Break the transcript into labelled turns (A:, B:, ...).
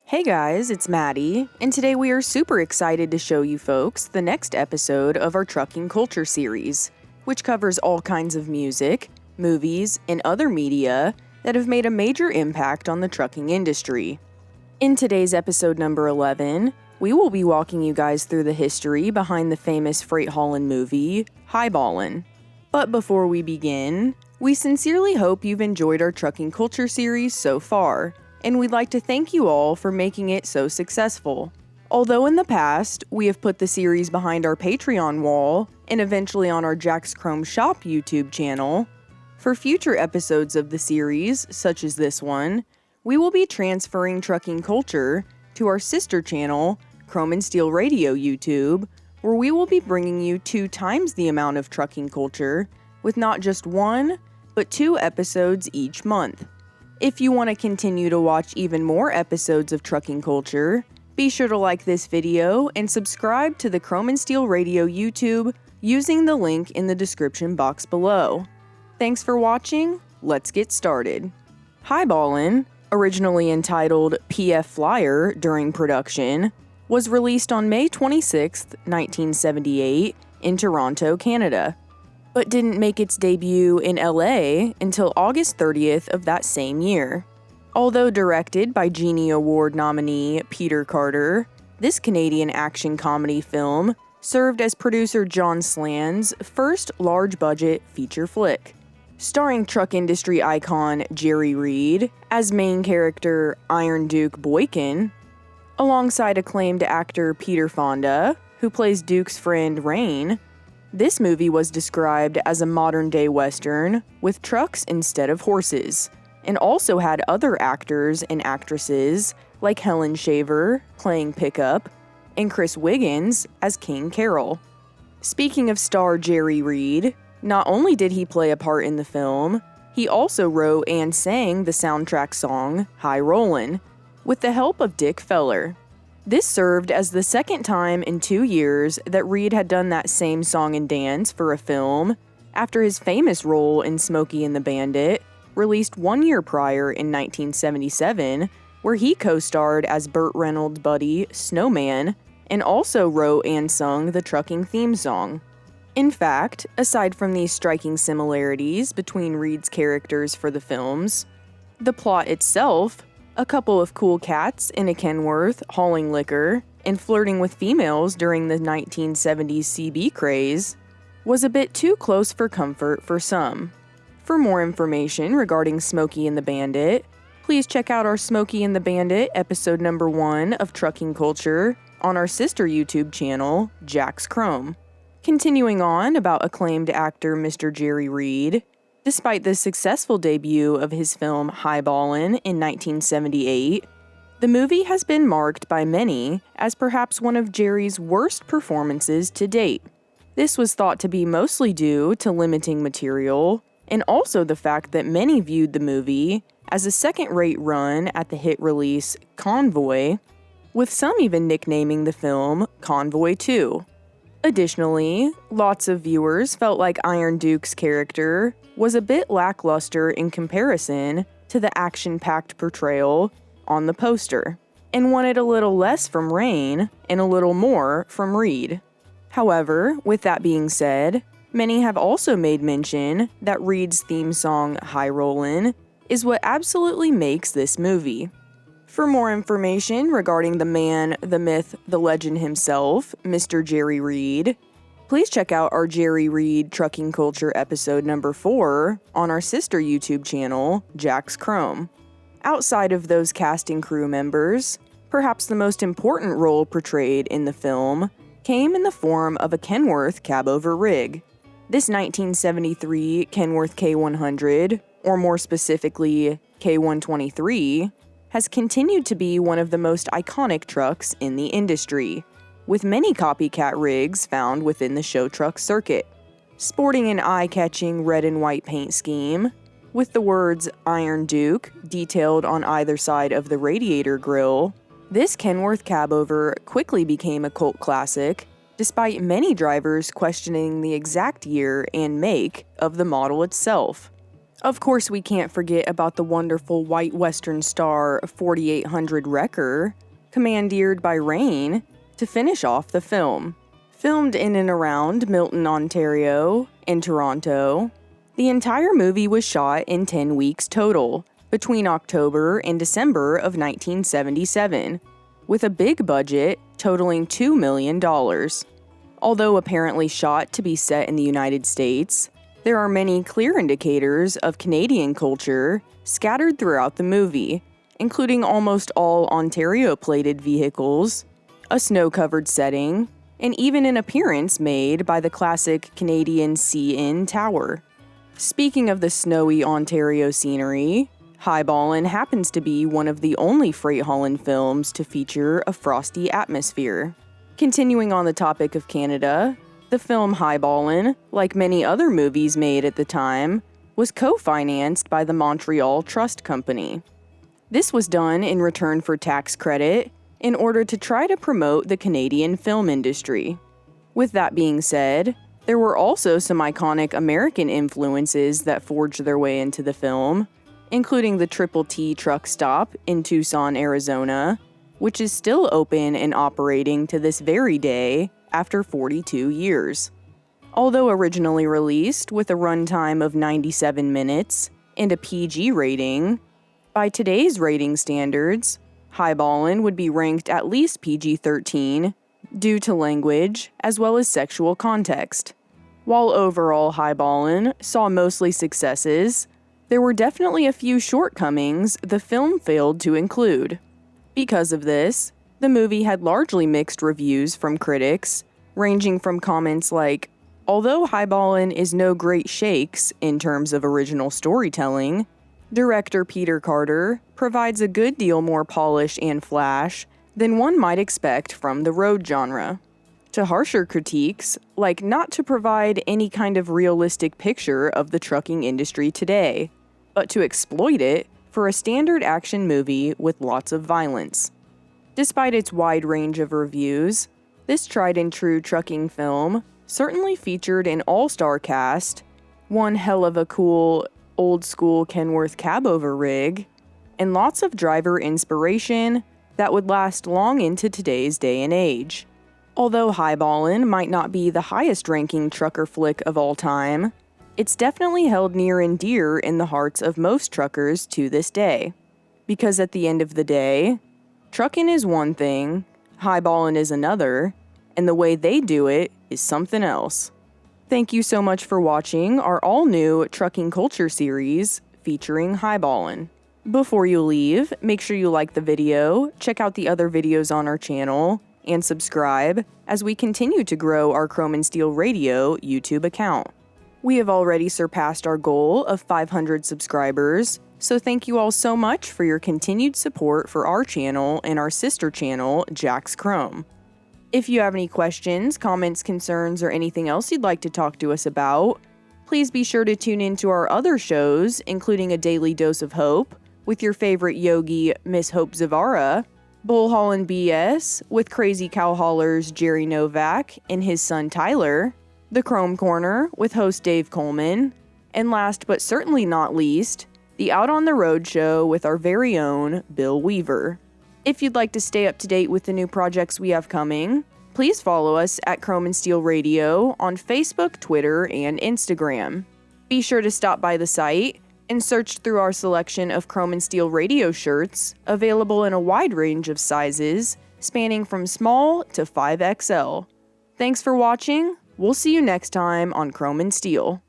A: Hey guys, it's Maddie, and today we are super excited to show you folks the next episode of our Trucking Culture series, which covers all kinds of music, movies, and other media that have made a major impact on the trucking industry. In today's episode number 11, we will be walking you guys through the history behind the famous freight haulin' movie, Ballin. But before we begin, we sincerely hope you've enjoyed our Trucking Culture series so far, and we'd like to thank you all for making it so successful. Although in the past, we have put the series behind our Patreon wall and eventually on our Jack's Chrome Shop YouTube channel, for future episodes of the series, such as this one, we will be transferring Trucking Culture to our sister channel, Chrome and Steel Radio YouTube, where we will be bringing you 2 times the amount of Trucking Culture with not just 1, but 2 episodes each month. If you want to continue to watch even more episodes of Trucking Culture, be sure to like this video and subscribe to the Chrome and Steel Radio YouTube using the link in the description box below. Thanks for watching, let's get started. Ballin, originally entitled PF Flyer during production, was released on May 26, 1978 in Toronto, Canada, but didn't make its debut in LA until August 30th of that same year. Although directed by Genie Award nominee Peter Carter, this Canadian action comedy film served as producer John Sland's first large-budget feature flick. Starring truck industry icon Jerry Reed as main character Iron Duke Boykin, alongside acclaimed actor Peter Fonda, who plays Duke's friend Rain. This movie was described as a modern-day Western with trucks instead of horses, and also had other actors and actresses like Helen Shaver playing Pickup, and Chris Wiggins as King Carroll. Speaking of star Jerry Reed, not only did he play a part in the film, he also wrote and sang the soundtrack song High Rollin', with the help of Dick Feller. This served as the second time in 2 years that Reed had done that same song and dance for a film, after his famous role in Smokey and the Bandit, released 1 year prior in 1977, where he co-starred as Burt Reynolds' buddy, Snowman, and also wrote and sung the trucking theme song. In fact, aside from these striking similarities between Reed's characters for the films, the plot itself, a couple of cool cats in a Kenworth hauling liquor and flirting with females during the 1970s CB craze, was a bit too close for comfort for some. For more information regarding Smokey and the Bandit, please check out our Smokey and the Bandit episode number 1 of Trucking Culture on our sister YouTube channel, Jack's Chrome. Continuing on about acclaimed actor Mr. Jerry Reed, despite the successful debut of his film Ballin' in 1978, the movie has been marked by many as perhaps one of Jerry's worst performances to date. This was thought to be mostly due to limiting material, and also the fact that many viewed the movie as a second-rate run at the hit release Convoy, with some even nicknaming the film Convoy 2. Additionally, lots of viewers felt like Iron Duke's character was a bit lackluster in comparison to the action-packed portrayal on the poster, and wanted a little less from Rain and a little more from Reed. However, with that being said, many have also made mention that Reed's theme song High Rollin' is what absolutely makes this movie. For more information regarding the man, the myth, the legend himself, Mr. Jerry Reed, please check out our Jerry Reed Trucking Culture episode number 4 on our sister YouTube channel, Jack's Chrome. Outside of those cast and crew members, perhaps the most important role portrayed in the film came in the form of a Kenworth cab-over rig. This 1973 Kenworth K100, or more specifically K123, has continued to be one of the most iconic trucks in the industry, with many copycat rigs found within the show truck circuit. Sporting an eye-catching red and white paint scheme, with the words Iron Duke detailed on either side of the radiator grille, this Kenworth cabover quickly became a cult classic, despite many drivers questioning the exact year and make of the model itself. Of course, we can't forget about the wonderful white western star 4800 Wrecker, commandeered by Rain, to finish off the film. Filmed in and around Milton, Ontario, and Toronto, the entire movie was shot in 10 weeks total, between October and December of 1977, with a big budget totaling $2 million. Although apparently shot to be set in the United States, there are many clear indicators of Canadian culture scattered throughout the movie, including almost all Ontario-plated vehicles, a snow-covered setting, and even an appearance made by the classic Canadian CN Tower. Speaking of the snowy Ontario scenery, Ballin happens to be one of the only freight hauling films to feature a frosty atmosphere. Continuing on the topic of Canada, the film Ballin, like many other movies made at the time, was co-financed by the Montreal Trust Company. This was done in return for tax credit in order to try to promote the Canadian film industry. With that being said, there were also some iconic American influences that forged their way into the film, including the Triple T truck stop in Tucson, Arizona, which is still open and operating to this very day after 42 years. Although originally released with a runtime of 97 minutes and a PG rating, by today's rating standards, Ballin would be ranked at least PG-13 due to language as well as sexual context. While overall Ballin saw mostly successes, there were definitely a few shortcomings the film failed to include. Because of this, the movie had largely mixed reviews from critics, ranging from comments like, although Ballin is no great shakes in terms of original storytelling, director Peter Carter provides a good deal more polish and flash than one might expect from the road genre, to harsher critiques like not to provide any kind of realistic picture of the trucking industry today, but to exploit it for a standard action movie with lots of violence. Despite its wide range of reviews, this tried-and-true trucking film certainly featured an all-star cast, one hell of a cool, old-school Kenworth cab-over rig, and lots of driver inspiration that would last long into today's day and age. Although Ballin might not be the highest-ranking trucker flick of all time, it's definitely held near and dear in the hearts of most truckers to this day. Because at the end of the day, trucking is one thing, Ballin is another, and the way they do it is something else. Thank you so much for watching our all-new Trucking Culture series featuring Ballin. Before you leave, make sure you like the video, check out the other videos on our channel, and subscribe as we continue to grow our Chrome and Steel Radio YouTube account. We have already surpassed our goal of 500 subscribers, so thank you all so much for your continued support for our channel and our sister channel, Jack's Chrome. If you have any questions, comments, concerns, or anything else you'd like to talk to us about, please be sure to tune in to our other shows, including A Daily Dose of Hope, with your favorite yogi, Miss Hope Zavara, Bull Haulin' BS, with crazy cow haulers Jerry Novak and his son Tyler, The Chrome Corner, with host Dave Coleman, and last but certainly not least, the Out on the Road show with our very own Bill Weaver. If you'd like to stay up to date with the new projects we have coming, please follow us at Chrome and Steel Radio on Facebook, Twitter, and Instagram. Be sure to stop by the site and search through our selection of Chrome and Steel Radio shirts, available in a wide range of sizes, spanning from small to 5XL. Thanks for watching. We'll see you next time on Chrome and Steel.